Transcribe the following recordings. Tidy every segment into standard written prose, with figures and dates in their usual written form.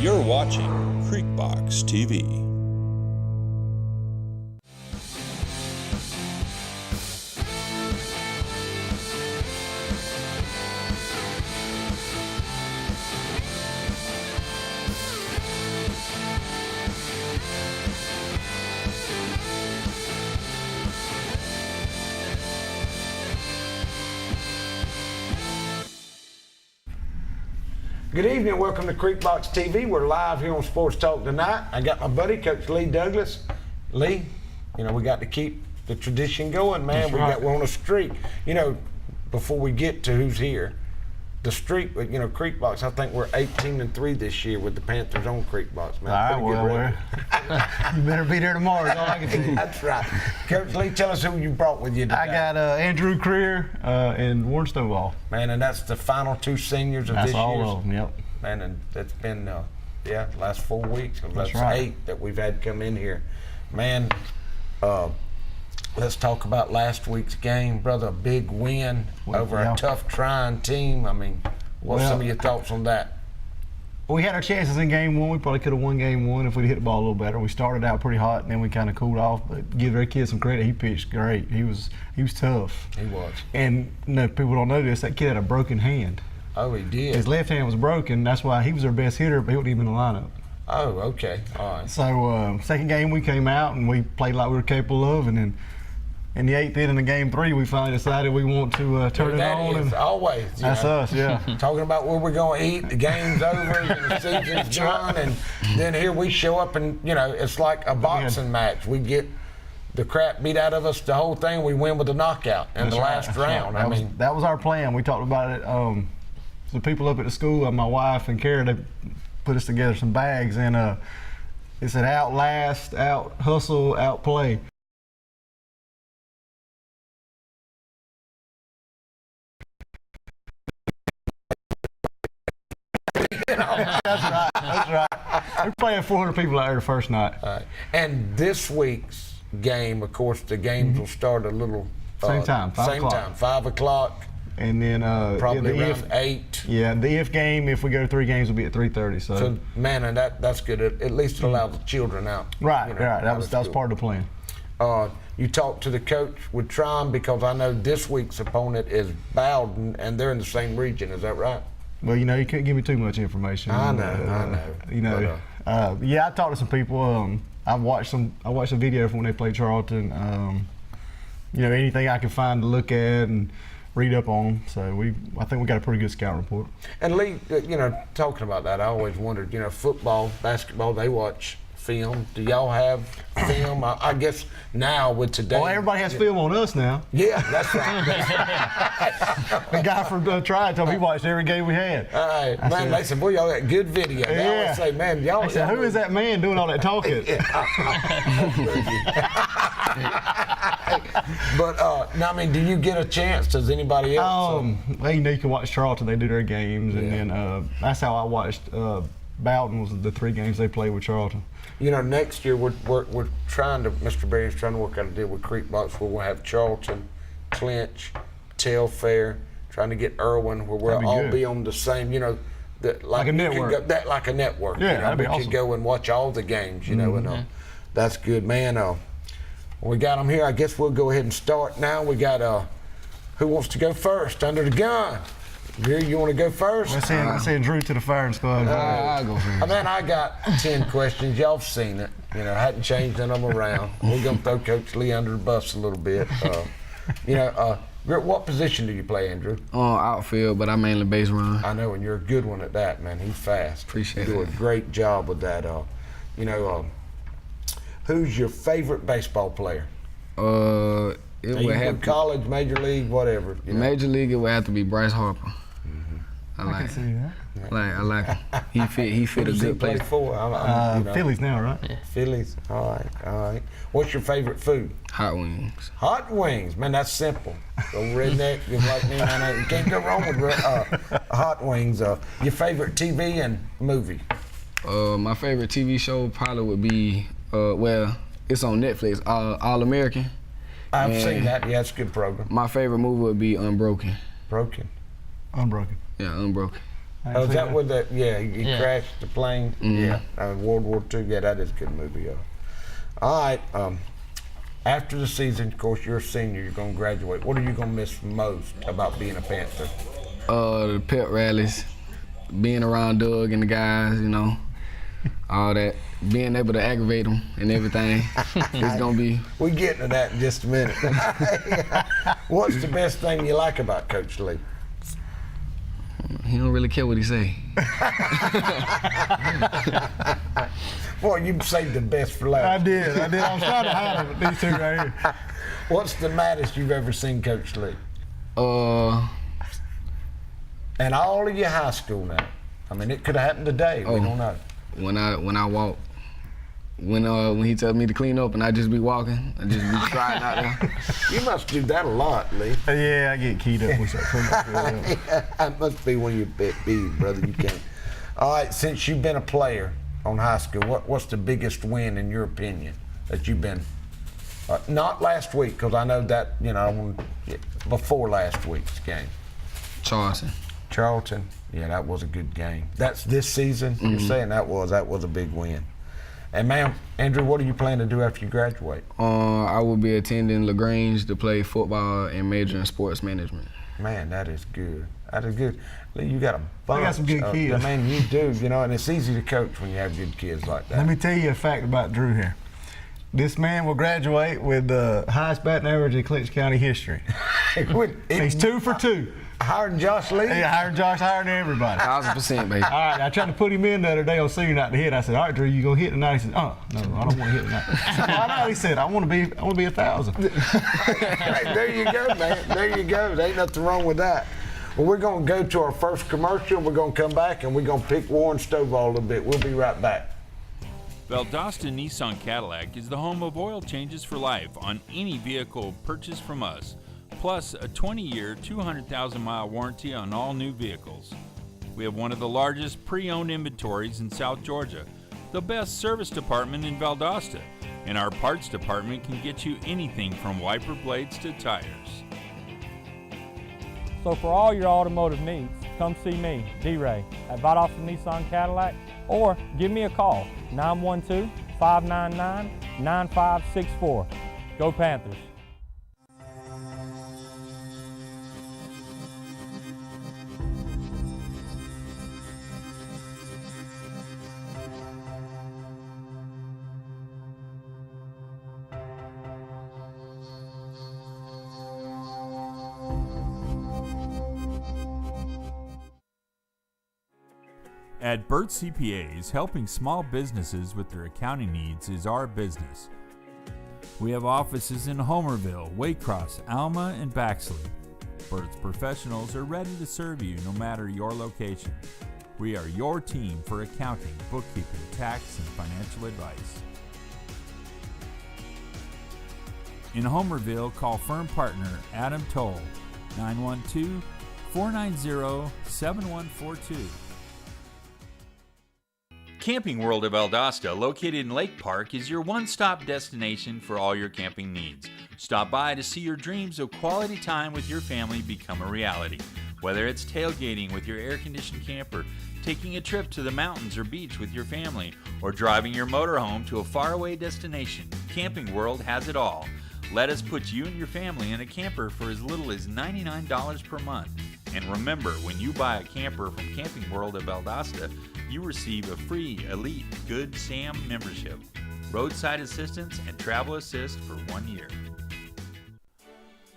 You're watching Creekbox TV. Good evening, welcome to Creekbox TV. We're live here on Sports Talk tonight. I got my buddy, Coach Lee Douglas. Lee, you know, we got to keep the tradition going, man. We're on a streak. You know, before we get to who's here, the streak, you know, Creekbox, I think we're 18-3 this year with the Panthers on Creekbox, man. All right, well, you better be there tomorrow, is all I can say. That's right. Coach Lee, tell us who you brought with you today. I got Andrew Creer and Warren Stovall. Man, and that's the final two seniors of this year. That's all of them, yep. Man, and that's been, last 4 weeks. That's right. 8 that we've had come in here. Man, let's talk about last week's game, brother. A big win over a tough, trying team. I mean, what's some of your thoughts on that? We had our chances in game one. We probably could have won game one if we'd hit the ball a little better. We started out pretty hot, and then we kind of cooled off. But give their kid some credit. He pitched great. He was tough. He was. And you know, people don't know this. That kid had a broken hand. Oh, he did. His left hand was broken. That's why he was our best hitter, but he wasn't even in the lineup. Oh, okay. All right. So second game we came out and we played like we were capable of, and then in the 8th inning of game 3 we finally decided we want to turn it on. That is always. That's us, yeah. Talking about where we're going to eat, the game's over, and the season's done, and then here we show up and, you know, it's like a boxing match. We get the crap beat out of us, the whole thing, we win with a knockout in the last round. That was our plan. We talked about it. The people up at the school, my wife and Kara, they put us together some bags, and it said outlast, out hustle, outplay. That's right. We're playing 400 people out there the first night. And this week's game, of course, the games will start a little same time, 5 o'clock. And then probably around 8. Yeah, the if game, if we go to 3 games, will be at 3:30. So man, and that's good. At least it allows the children out. Right, right. That was part of the plan. You talked to the coach with Tron, because I know this week's opponent is Bowden, and they're in the same region. Is that right? Well, you know, you couldn't give me too much information. I know. You know, yeah, I talked to some people. I watched a video from when they played Charlton. You know, anything I could find to look at and read up on. So I think we got a pretty good scout report. And Lee, you know, talking about that, I always wondered, you know, football, basketball, they watch film. Do y'all have film? I guess now with today. Well, everybody has film on us now. Yeah, that's right. The guy from Triad told me he watched every game we had. All right, man, they said, boy, y'all got good video. They always say, man, y'all. I said, who is that man doing all that talking? But now, I mean, do you get a chance? Does anybody else? Well, you know, you can watch Charlton. They do their games, and then that's how I watched. Bowden was the 3 games they played with Charlton. You know, next year we're trying to. Mr. Berry's trying to work out a deal with Creekbox where we'll have Charlton, Clinch, Telfair, trying to get Irwin, where we'll all be on the same. You know, like a network. Like a network. Yeah, you know, that'd be awesome. We could go and watch all the games. You know, and that's good, man. We got them here. I guess we'll go ahead and start now. We got who wants to go first? Under the gun. Drew, you want to go first? Let's send Drew to the firing squad. I'll go first. Man, I got 10 questions. Y'all have seen it. You know, hadn't changed none of them around. We're going to throw Coach Lee under the bus a little bit. You know, what position do you play, Andrew? Outfield, but I mainly base run. I know, and you're a good one at that, man. He's fast. Appreciate it. You do a great job with that. You know, who's your favorite baseball player? It would have college, major league, whatever. You know? Major league, it would have to be Bryce Harper. I can see that. I like him. He fit a good place. For? You know. Phillies now, right? Yeah. Phillies. All right. What's your favorite food? Hot wings. Hot wings, man. That's simple. Go redneck, just like me, man. You can't go wrong with hot wings. Your favorite TV and movie? My favorite TV show probably would be well, it's on Netflix. All American. I've seen that. Yeah, it's a good program. My favorite movie would be Unbroken. Broken. Unbroken. Yeah, Unbroken. Oh, is that what that? Yeah, he Yeah. crashed the plane. Yeah, World War II. Yeah, that is a good movie. All right. After the season, of course, you're a senior. You're going to graduate. What are you going to miss most about being a Panther? The pep rallies, being around Doug and the guys, you know, all that, being able to aggravate them and everything. It's gonna be. We'll get into that in just a minute. What's the best thing you like about Coach Lee? He don't really care what he say. Boy, you saved the best for last. I did. I was trying to hide it with these two right here. What's the maddest you've ever seen Coach Lee? And all of your high school now. I mean, it could have happened today. We don't know. When I walk, when he tells me to clean up and I just be walking, I just be crying out there. You must do that a lot, Lee. Yeah, I get keyed up with that. Yeah, that must be one of your pet peeves, brother. You can't. All right, since you've been a player on high school, what's the biggest win in your opinion that you've been? Not last week, because I know that, you know, before last week's game. Charlton, yeah, that was a good game. That's this season. You're saying that was a big win. And ma'am, Andrew, what do you plan to do after you graduate? I will be attending LaGrange to play football and major in sports management. Man, that is good. That is good. Lee, you got a bunch. I got some good kids. Man, you do, you know, and it's easy to coach when you have good kids like that. Let me tell you a fact about Drew here. This man will graduate with the highest batting average in Clinch County history. He's 2 for 2. Higher than Josh Lee? Yeah, higher than Josh, higher than everybody. 1000%, baby. All right, I tried to put him in the other day on senior night to hit. I said, all right, Drew, you gonna hit tonight? He said, oh, no, I don't want to hit tonight. I said, why not? He said, I want to be 1,000. Hey, there you go, man. There you go. There ain't nothing wrong with that. Well, we're going to go to our first commercial. We're going to come back, and we're going to pick Warren Stovall a little bit. We'll be right back. Valdosta Nissan Cadillac is the home of oil changes for life on any vehicle purchased from us, plus a 20-year, 200,000-mile warranty on all new vehicles. We have one of the largest pre-owned inventories in South Georgia, the best service department in Valdosta, and our parts department can get you anything from wiper blades to tires. So for all your automotive needs, come see me, D-Ray, at Valdosta Nissan Cadillac, or give me a call, 912-599-9564. Go Panthers. At Burt CPAs, helping small businesses with their accounting needs is our business. We have offices in Homerville, Waycross, Alma, and Baxley. Burt's professionals are ready to serve you no matter your location. We are your team for accounting, bookkeeping, tax, and financial advice. In Homerville, call firm partner Adam Toll, 912-490-7142. Camping World of Valdosta, located in Lake Park, is your one-stop destination for all your camping needs. Stop by to see your dreams of quality time with your family become a reality. Whether it's tailgating with your air-conditioned camper, taking a trip to the mountains or beach with your family, or driving your motorhome to a faraway destination, Camping World has it all. Let us put you and your family in a camper for as little as $99 per month. And remember, when you buy a camper from Camping World of Valdosta, you receive a free Elite Good Sam membership, roadside assistance, and travel assist for 1 year.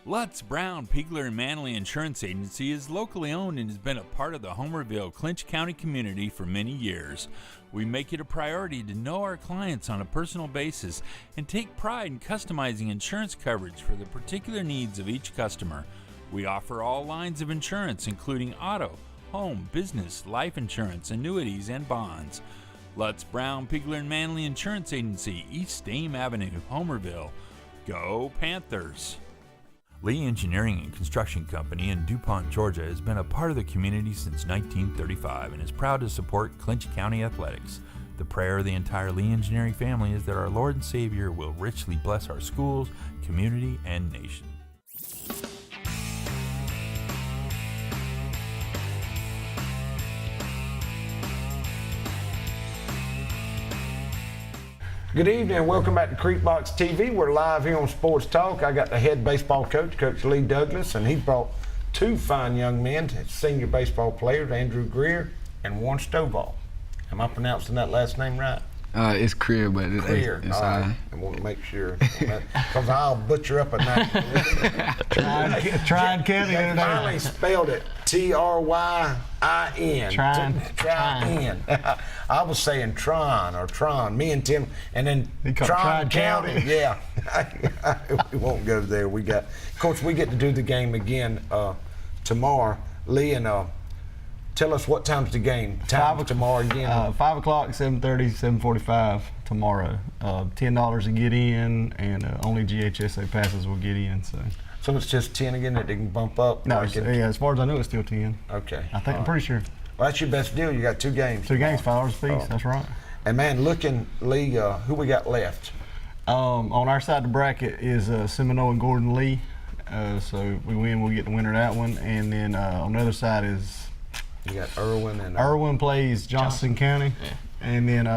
Lutz, Brown, Pigler, and Manley Insurance Agency is locally owned and has been a part of the Homerville, Clinch County community for many years. We make it a priority to know our clients on a personal basis and take pride in customizing insurance coverage for the particular needs of each customer. We offer all lines of insurance, including auto, home, business, life insurance, annuities, and bonds. Lutz, Brown, Pigler, and Manley Insurance Agency, East Dame Avenue, Homerville. Go Panthers! Lee Engineering and Construction Company in DuPont, Georgia has been a part of the community since 1935 and is proud to support Clinch County athletics. The prayer of the entire Lee Engineering family is that our Lord and Savior will richly bless our schools, community, and nation. Good evening and welcome back to Creekbox TV. We're live here on Sports Talk. I got the head baseball coach, Coach Lee Douglas, and he brought two fine young men, senior baseball players, Andrew Greer and Warren Stovall. Am I pronouncing that last name right? It's Creer, but it's all right. I want to make sure, because I'll butcher up a name. Tryon County. They finally spelled it Tryin. Tryon. I was saying Tron or Tron. Me and Tim, and then Tryon County. Yeah, we won't go there. Of course, we get to do the game again tomorrow. Lee, and tell us what time's the game. Tomorrow again. 5 o'clock, 7:30, 7:45 tomorrow. $10 to get in, and only GHSA passes will get in. So it's just 10 again that they can bump up? No, as far as I know, it's still 10. Okay. I'm pretty sure. Well, that's your best deal. You got 2 games. 2 games, $5 apiece. That's right. And man, looking, Lee, who we got left? On our side of the bracket is Seminole and Gordon Lee. So we win, we'll get the winner of that one. And then on the other side is you got Irwin and Irwin plays Johnson County, and then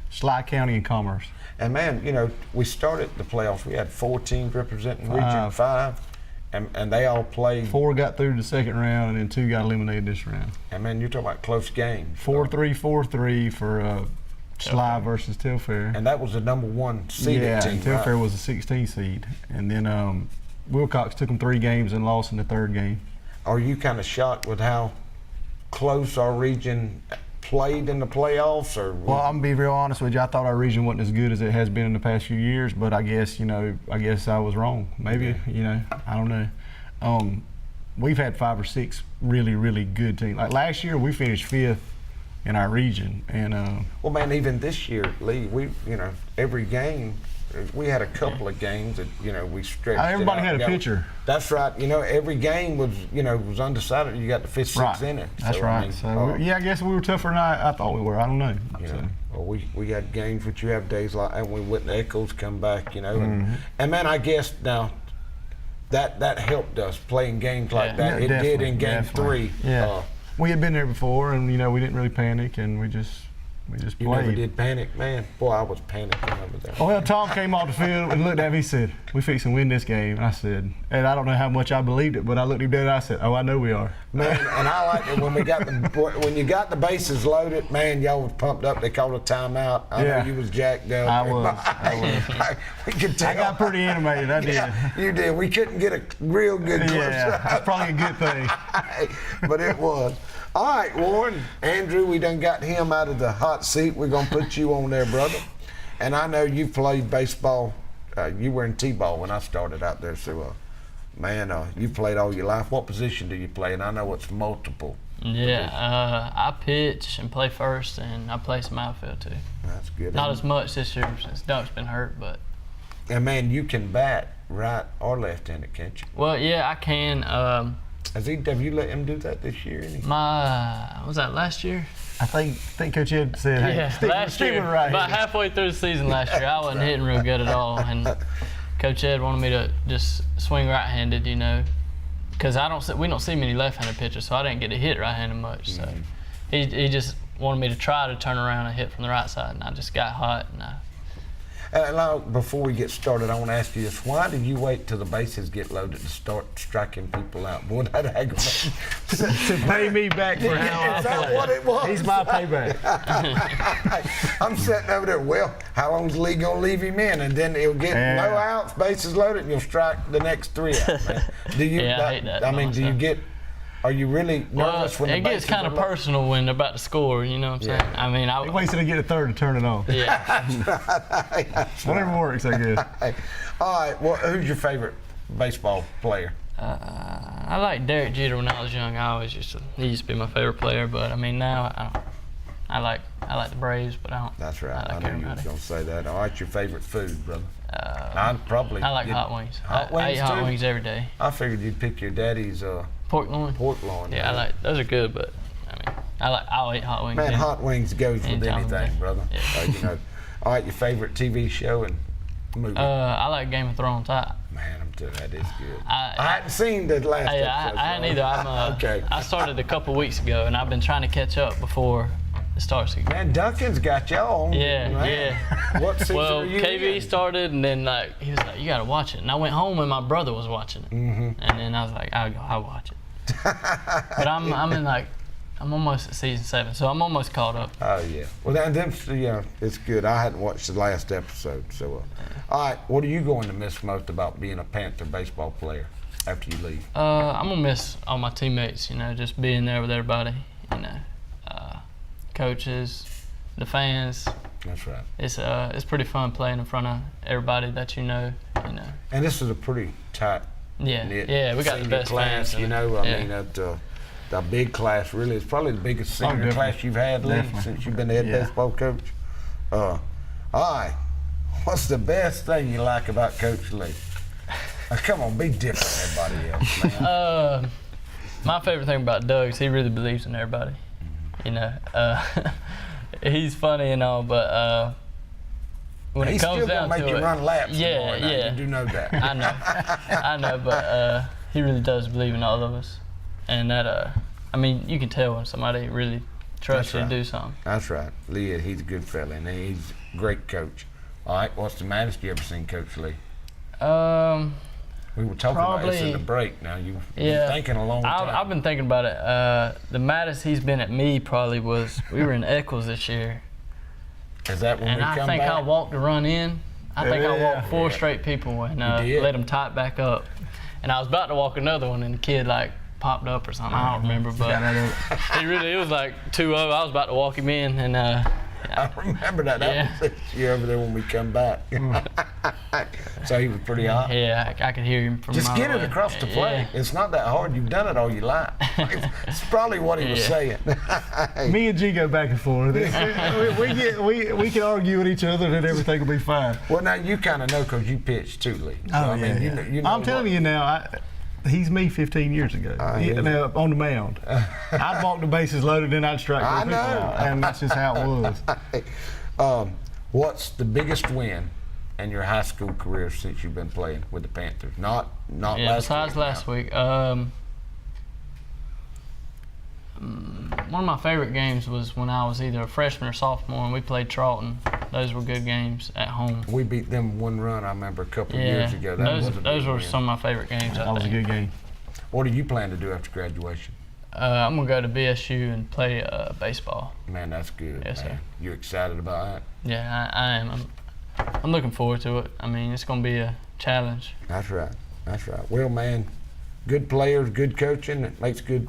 Schley County and Commerce. And man, you know, we started the playoffs. We had 4 teams representing Region 5, and they all played. 4 got through the second round, and then 2 got eliminated this round. And man, you're talking about close games. 4-3, 4-3 for Schley versus Telfair. And that was the #1 seeded team. Yeah, Telfair was a 16 seed, and then Wilcox took them 3 games and lost in the 3rd game. Are you kind of shocked with how close our region played in the playoffs? Or well, I'm gonna be real honest with you. I thought our region wasn't as good as it has been in the past few years, but I guess I was wrong. Maybe I don't know. We've had 5 or 6 really, really good teams. Like last year, we finished 5th in our region, and well, man, even this year, Lee, we every game. We had a couple of games that we stretched. Everybody had a pitcher. That's right. Every game was was undecided. You got the 5th, 6th inning. That's right. I guess we were tougher than I thought we were. I don't know. Well, we had games, but you have days like that when the Echoes come back. And man, I guess now that helped us playing games like that. It did in game 3. Yeah. We had been there before, and we didn't really panic, and we just played. You never did panic, man. Boy, I was panicking over there. Well, Tom came off the field and looked at me. He said, "We fixing to win this game." And I said, and I don't know how much I believed it, but I looked at him dead and I said, "Oh, I know we are." Man, and I like it when when you got the bases loaded. Man, y'all was pumped up. They called a timeout. I know you was jacked up. I was. We could tell. I got pretty animated. I did. Yeah, you did. We couldn't get a real good close up. That's probably a good thing. But it was. All right, Warren, Andrew, we done got him out of the hot seat. We're going to put you on there, brother. And I know you played baseball. You were in T-ball when I started out there. So, man, you played all your life. What position do you play? And I know it's multiple. Yeah, I pitch and play first, and I play some outfield, too. That's good. Not as much this year since Dunk's been hurt, but. And, man, you can bat right or left-handed, can't you? Well, yeah, I can. Have you let him do that this year? Was that last year? I think Coach Ed said, "Hey, last year, right about halfway through the season last year, I wasn't hitting real good at all, and Coach Ed wanted me to just swing right-handed, because we don't see many left-handed pitchers, so I didn't get to hit right-handed much. So he just wanted me to try to turn around and hit from the right side, and I just got hot, and before we get started, I want to ask you this. Why did you wait till the bases get loaded to start striking people out? Boy, that aggravated. to pay me back for how I Is that what it was? He's my payback. I'm sitting over there, well, how long's Lee going to leave him in? And then he'll get no outs, bases loaded, and you'll strike the next 3 out, man. Do you, I hate that. Are you really nervous when the bases gets kind of personal when they're about to score, you know what I'm saying? I mean, he waits till they get a 3rd to turn it off. Yeah. Whatever works, I guess. All right, well, who's your favorite baseball player? I like Derek Jeter when I was young. He used to be my favorite player, but I mean now I like the Braves, but I don't. That's right. I knew you was gonna say that. All right, your favorite food, brother? I like hot wings. I eat hot wings every day. I figured you'd pick your daddy's pork loin. Yeah, I like those are good, but I mean I'll eat hot wings. Man, hot wings goes with anything, brother. Yeah. All right, your favorite TV show and movie? I like Game of Thrones. Man, I'm telling you, that is good. I hadn't seen the last episode. I hadn't either. Okay. I started a couple weeks ago, and I've been trying to catch up before it starts again. Man, Duncan's got y'all. Yeah, man. yeah. What season Well, are you KV in? started, and then like he was like, "You gotta watch it." And I went home, and my brother was watching it. And then I was like, I'll watch it. But I'm in like, I'm almost at season 7, so I'm almost caught up. Oh yeah. Well, then it's good. I hadn't watched the last episode, so. All right, what are you going to miss most about being a Panther baseball player after you leave? I'm gonna miss all my teammates. You know, just being there with everybody. You know, coaches, the fans. That's right. It's pretty fun playing in front of everybody that you know. You know. And this is a pretty tight. Yeah, knit yeah, we got the senior best class. fans. You know, I mean, the big class really is probably the biggest senior definitely. class you've had, Lee, Definitely. since you've been the head baseball coach. All right, what's the best thing you like about Coach Lee? Come on, be different than everybody else, man. My favorite thing about Doug is he really believes in everybody. You know, he's funny and all, but when He's it comes still gonna down make to you it, run laps. yeah, tomorrow night. yeah. You do know that. I know, but he really does believe in all of us, and that I mean, you can tell when somebody really trusts you That's to right. do something. That's right. Lee, he's a good fella, and he's a great coach. All right, what's the maddest you ever seen Coach Lee? We were talking about this in the break. Now you've been thinking a long time. I've been thinking about it. The maddest he's been at me probably was we were in Eccles this year, Is that when and we I come think back? I walked the run in. I think I walked 4 straight people and did? let them tie it back up. And I was about to walk another one, and the kid like popped up or something. I don't remember, but it was like 2-0. I was about to walk him in, and I remember that. That was this year over there when we come back. So he was pretty hot. yeah, I could hear him from Just a get mile it away. across the plate. Yeah. It's not that hard. You've done it all your life. It's probably what he was saying. Me and G go back and forth. we can argue with each other and everything will be fine. Well, now you kind of know because you pitched too, Lee. So, I mean, you know I'm telling you now, he's me 15 years ago. Now, on the mound. I'd walk the bases loaded and I'd strike I those people know. out, and that's just how it was. What's the biggest win in your high school career since you've been playing with the Panthers? Not Besides last week. One of my favorite games was when I was either a freshman or sophomore, and we played Charlton. Those were good games at home. We beat them 1 run, I remember, a couple of years ago. Those were some of my favorite games. That was a good game. What do you plan to do after graduation? I'm gonna go to BSU and play baseball. Man, that's good. Yes, man. sir. You excited about that? Yeah, I am. I'm looking forward to it. I mean, it's gonna be a challenge. That's right. That's right. Well, man, good players, good coaching. It makes good,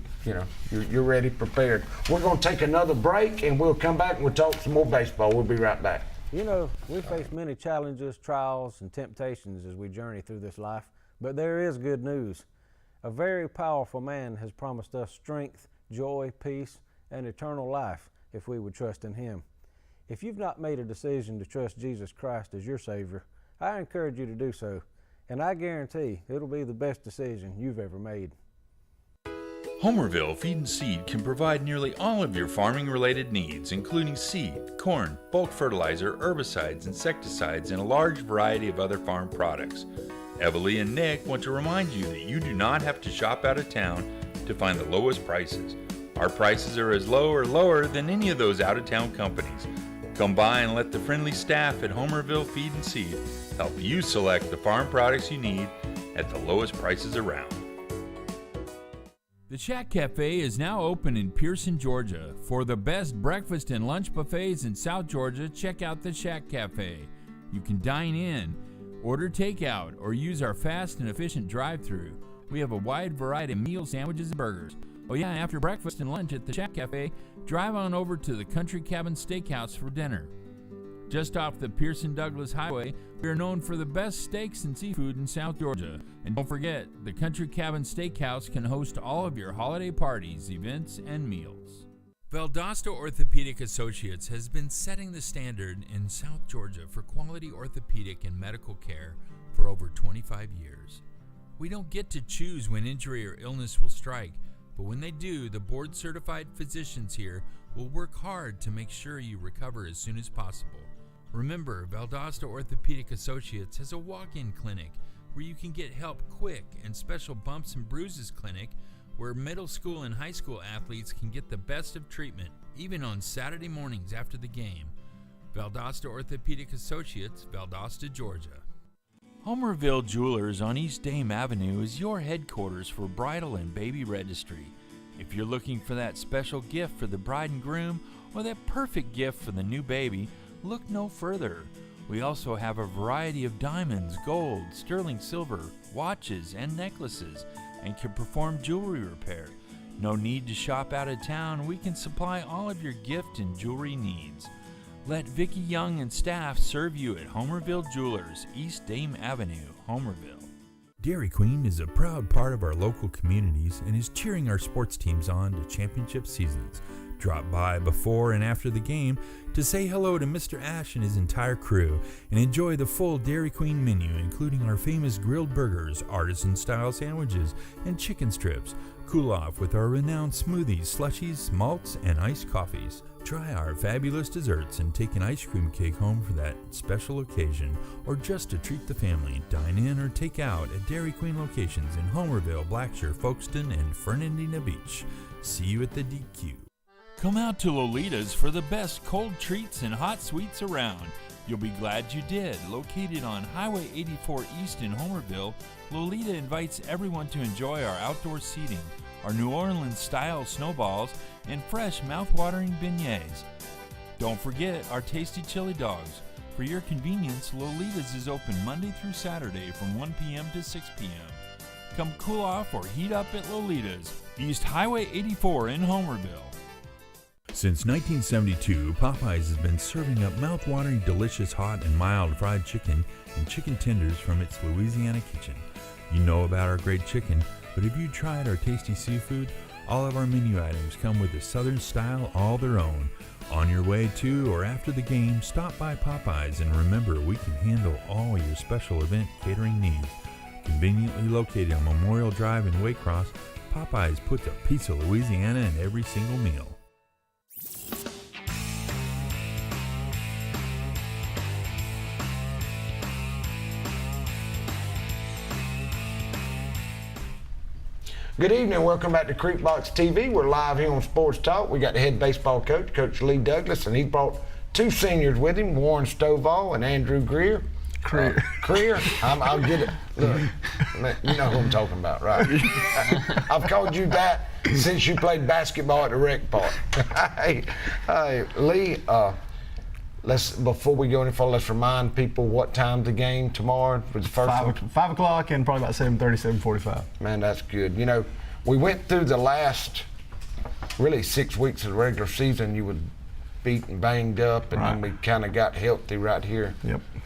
you're ready, prepared. We're going to take another break, and we'll come back and we'll talk some more baseball. We'll be right back. You know, we face many challenges, trials, and temptations as we journey through this life, but there is good news. A very powerful man has promised us strength, joy, peace, and eternal life if we would trust in him. If you've not made a decision to trust Jesus Christ as your Savior, I encourage you to do so, and I guarantee it'll be the best decision you've ever made. Homerville Feed and Seed can provide nearly all of your farming-related needs, including seed, corn, bulk fertilizer, herbicides, insecticides, and a large variety of other farm products. Evalie and Nick want to remind you that you do not have to shop out of town to find the lowest prices. Our prices are as low or lower than any of those out-of-town companies. Come by and let the friendly staff at Homerville Feed and Seed help you select the farm products you need at the lowest prices around. The Shack Cafe is now open in Pearson, Georgia. For the best breakfast and lunch buffets in South Georgia, check out the Shack Cafe. You can dine in, order takeout, or use our fast and efficient drive-thru. We have a wide variety of meals, sandwiches, and burgers. Oh yeah, after breakfast and lunch at the Shack Cafe, drive on over to the Country Cabin Steakhouse for dinner. Just off the Pearson-Douglas Highway, we are known for the best steaks and seafood in South Georgia. And don't forget, the Country Cabin Steakhouse can host all of your holiday parties, events, and meals. Valdosta Orthopedic Associates has been setting the standard in South Georgia for quality orthopedic and medical care for over 25 years. We don't get to choose when injury or illness will strike, but when they do, the board-certified physicians here will work hard to make sure you recover as soon as possible. Remember, Valdosta Orthopedic Associates has a walk-in clinic where you can get help quick, and special bumps and bruises clinic where middle school and high school athletes can get the best of treatment, even on Saturday mornings after the game. Valdosta Orthopedic Associates, Valdosta, Georgia. Homerville Jewelers on East Dame Avenue is your headquarters for bridal and baby registry. If you're looking for that special gift for the bride and groom or that perfect gift for the new baby, look no further. We also have a variety of diamonds, gold, sterling silver, watches, and necklaces, and can perform jewelry repair. No need to shop out of town. We can supply all of your gift and jewelry needs. Let Vicki Young and staff serve you at Homerville Jewelers, East Dame Avenue, Homerville. Dairy Queen is a proud part of our local communities and is cheering our sports teams on to championship seasons. Drop by before and after the game to say hello to Mr. Ash and his entire crew and enjoy the full Dairy Queen menu, including our famous grilled burgers, artisan-style sandwiches, and chicken strips. Cool off with our renowned smoothies, slushies, malts, and iced coffees. Try our fabulous desserts and take an ice cream cake home for that special occasion, or just to treat the family. Dine in or take out at Dairy Queen locations in Homerville, Blackshear, Folkestone, and Fernandina Beach. See you at the DQ. Come out to Lolita's for the best cold treats and hot sweets around. You'll be glad you did. Located on Highway 84 East in Homerville, Lolita invites everyone to enjoy our outdoor seating, our New Orleans-style snowballs, and fresh mouth-watering beignets. Don't forget our tasty chili dogs. For your convenience, Lolita's is open Monday through Saturday from 1 p.m. to 6 p.m. Come cool off or heat up at Lolita's, East Highway 84 in Homerville. Since 1972, Popeyes has been serving up mouth-watering, delicious, hot and mild fried chicken and chicken tenders from its Louisiana kitchen. You know about our great chicken, but have you tried our tasty seafood? All of our menu items come with a Southern style all their own. On your way to or after the game, stop by Popeyes and remember we can handle all your special event catering needs. Conveniently located on Memorial Drive in Waycross, Popeyes puts a piece of Louisiana in every single meal. Good evening. Welcome back to Creekbox TV. We're live here on Sports Talk. We got the head baseball coach, Coach Lee Douglas, and he brought two seniors with him, Warren Stovall and Andrew Greer. Greer? I'll get it. Look, you know who I'm talking about, right? I've called you that since you played basketball at the rec park. Hey, Lee, before we go any further, let's remind people what time the game tomorrow for the first one. 5 o'clock and probably about 7:30, 7:45. Man, that's good. You know, we went through the last really 6 weeks of the regular season. You were beat and banged up, and then we kind of got healthy right here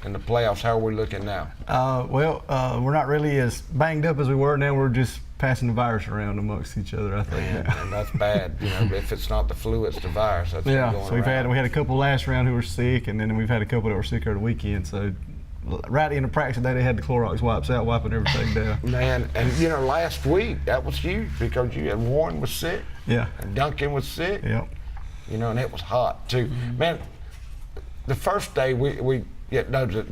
in the playoffs. How are we looking now? We're not really as banged up as we were. Now we're just passing the virus around amongst each other, I think. And that's bad. You know, if it's not the flu, it's the virus. That's so we had a couple last round who were sick, and then we've had a couple that were sick over the weekend. So right in the practice today, they had the Clorox wipes out, wiping everything down. Man, and you know, last week that was huge because you had Warren was sick. Yeah. And Duncan was sick. Yep. You know, and it was hot too. Mm-hmm. Man, the first day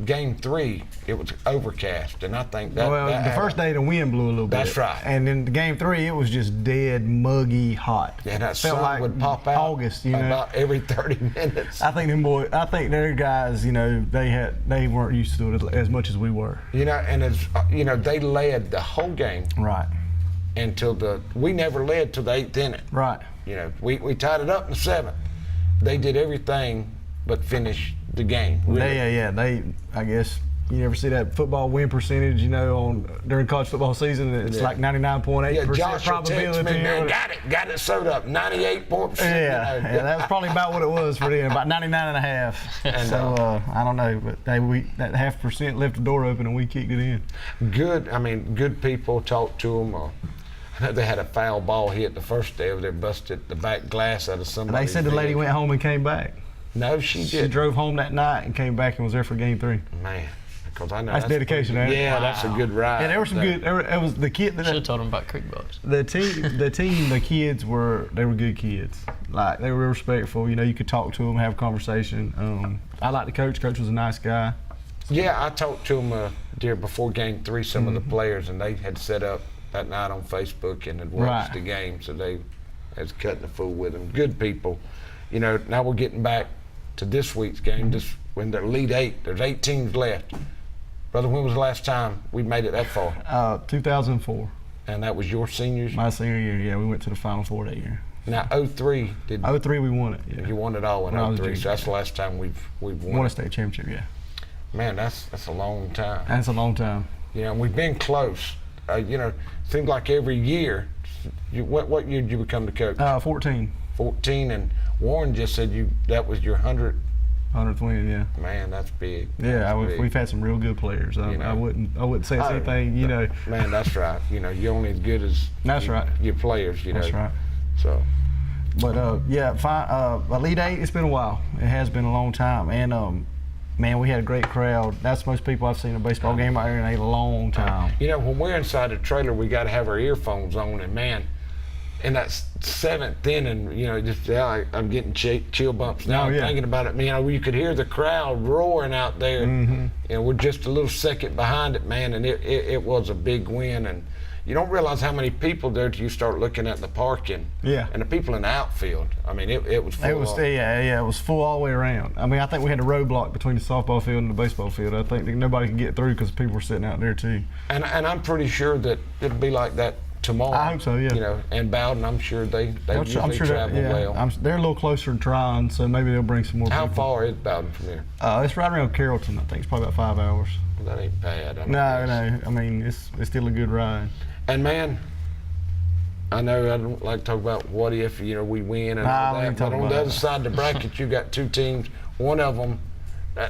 game 3, it was overcast, and I think that. The first day the wind blew a little bit. That's right. And then the game 3, it was just dead, muggy, hot. Yeah, that felt sun like would pop out August, you know, about every 30 minutes. I think their guys, you know, they weren't used to it as much as we were. You know, and they led the whole game. Right. Until we never led till the 8th inning. Right. You know, we tied it up in the 7th. They did everything but finish the game. Really. I guess you ever see that football win percentage, you know, during college football season, it's like 99.8% probability. Me, man, got it sewed up, 98%. Yeah, that was probably about what it was for them, about 99.5. So I don't know, but that 0.5% left the door open and we kicked it in. Good people. Talked to them. I know they had a foul ball hit the first day. They busted the back glass out of somebody. They said the lady went home and came back. No, she did. She drove home that night and came back and was there for game 3. Man, because I know that's dedication. Yeah, that's a good ride. Yeah, there were some good. It was the kid. Should have told them about Creekbox. The kids were good kids. Like they were respectful. You know, you could talk to them, have a conversation. I liked the coach. Coach was a nice guy. Yeah, I talked to him before game 3. Some of the players, and they had set up that night on Facebook and had watched the game, so they was cutting the fool with them. Good people. You know, now we're getting back to this week's game. This when they're Elite 8, there's 8 teams left. Brother, when was the last time we made it that far? 2004. And that was your seniors? My senior year, yeah. We went to the Final Four that year. Now, 03 did. 03 we won it. Yeah. You won it all in 03, so that's the last time we've won a state championship. Yeah. Man, that's a long time. That's a long time. You know, and we've been close. You know, seems like every year. What year did you become the coach? 14. 14, and Warren just said that was your 100th 100th win, yeah. Man, that's big. Yeah, we've had some real good players. I wouldn't say it's anything, you know. Man, that's right. You know, you're only as good as your players, you know. That's right. So. But Elite 8, it's been a while. It has been a long time, and man, we had a great crowd. That's most people I've seen a baseball game out here in a long time. You know, when we're inside the trailer, we got to have our earphones on, and man, in that 7th inning, you know, just I'm getting chill bumps now. I'm thinking about it. You know, you could hear the crowd roaring out there. Mm-hmm. You know, we're just a little second behind it, man, and it was a big win. And you don't realize how many people there till you start looking at the parking. Yeah. And the people in the outfield. I mean, it was full. It was full all the way around. I mean, I think we had a roadblock between the softball field and the baseball field. I think nobody could get through because people were sitting out there too. And I'm pretty sure that it'll be like that tomorrow. I hope so, yeah. You know, and Bowden, I'm sure they usually travel well. They're a little closer to Tryon, so maybe they'll bring some more people. How far is Bowden from here? It's right around Carrollton, I think. It's probably about 5 hours. Well, that ain't bad. No. I mean, it's still a good ride. And man, I know I don't like to talk about what if, you know, we win and all that, but on the other side of the bracket, you got 2 teams. One of them,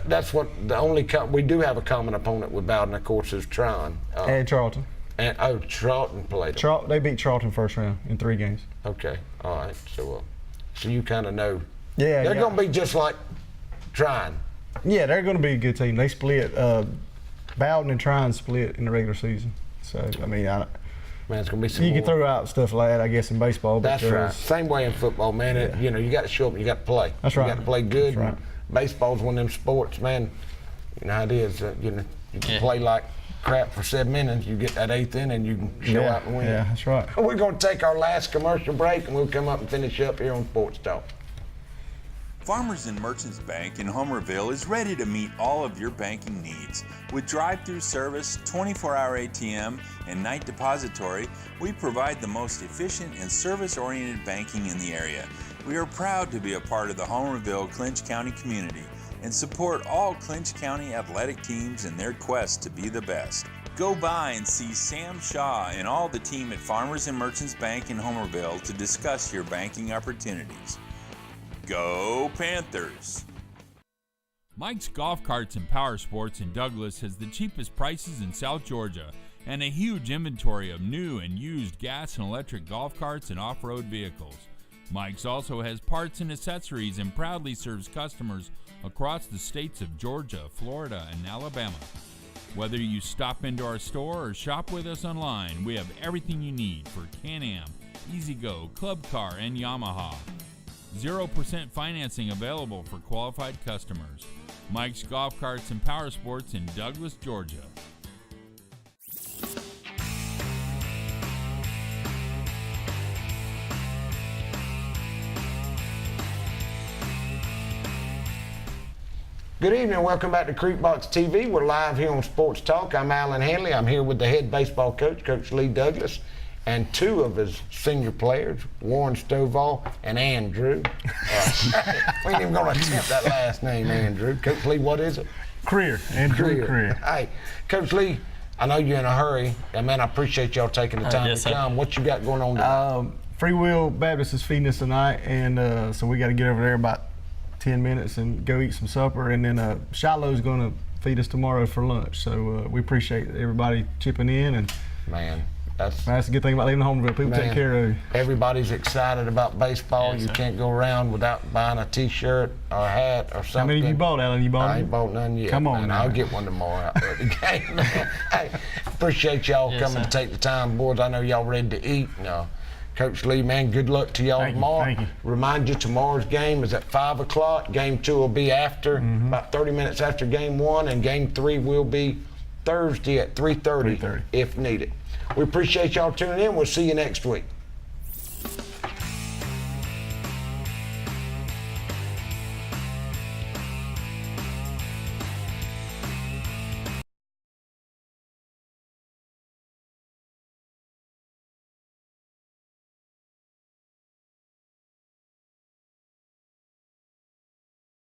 that's what the only we do have a common opponent with Bowden, of course, is Tryon. And Charlton. And Charlton played them. They beat Charlton first round in 3 games. Okay, all right. So you kind of know. Yeah, they're going to be just like Tryon. Yeah, they're going to be a good team. They split. Bowden and Tryon split in the regular season. So I mean, man, it's going to be some. You can throw out stuff like that, I guess, in baseball. But that's right. Same way in football, man. You know, you got to show up. You got to play. That's right. You got to play good. That's right. Baseball's one of them sports, man. You know how it is. You know, you can play like crap for 7 innings, you get that 8th inning, you can show out and win. Yeah, that's right. We're going to take our last commercial break, and we'll come up and finish up here on Sports Talk. Farmers and Merchants Bank in Homerville is ready to meet all of your banking needs. With drive-through service, 24-hour ATM, and night depository, we provide the most efficient and service-oriented banking in the area. We are proud to be a part of the Homerville Clinch County community and support all Clinch County athletic teams in their quest to be the best. Go by and see Sam Shaw and all the team at Farmers and Merchants Bank in Homerville to discuss your banking opportunities. Go Panthers! Mike's Golf Carts and Power Sports in Douglas has the cheapest prices in South Georgia and a huge inventory of new and used gas and electric golf carts and off-road vehicles. Mike's also has parts and accessories and proudly serves customers across the states of Georgia, Florida, and Alabama. Whether you stop into our store or shop with us online, we have everything you need for Can-Am, E-Z-Go, Club Car, and Yamaha. 0% financing available for qualified customers. Mike's Golf Carts and Power Sports in Douglas, Georgia. Good evening. Welcome back to Creekbox TV. We're live here on Sports Talk. I'm Alan Hanley. I'm here with the head baseball coach, Coach Lee Douglas, and 2 of his senior players, Warren Stovall and Andrew. We ain't even going to attempt that last name, Andrew. Coach Lee, what is it? Andrew Creer. Hey, Coach Lee, I know you're in a hurry, and man, I appreciate y'all taking the time to come. What you got going on tonight? Free Will Baptist is feeding us tonight, and so we got to get over there about 10 minutes and go eat some supper, and then Shiloh's going to feed us tomorrow for lunch. So we appreciate everybody chipping in, and man, that's a good thing about living in Homerville. People take care of you. Everybody's excited about baseball. You can't go around without buying a T-shirt or a hat or something. How many you bought, Alan? You bought? I ain't bought none yet. Come on, man. I'll get one tomorrow out there at the game. Hey, appreciate y'all coming to take the time, boys. I know y'all ready to eat. Coach Lee, man, good luck to y'all tomorrow. Thank you. Remind you, tomorrow's game is at 5 o'clock. Game 2 will be after, about 30 minutes after Game 1, and Game 3 will be Thursday at 3:30 if needed. We appreciate y'all tuning in. We'll see you next week.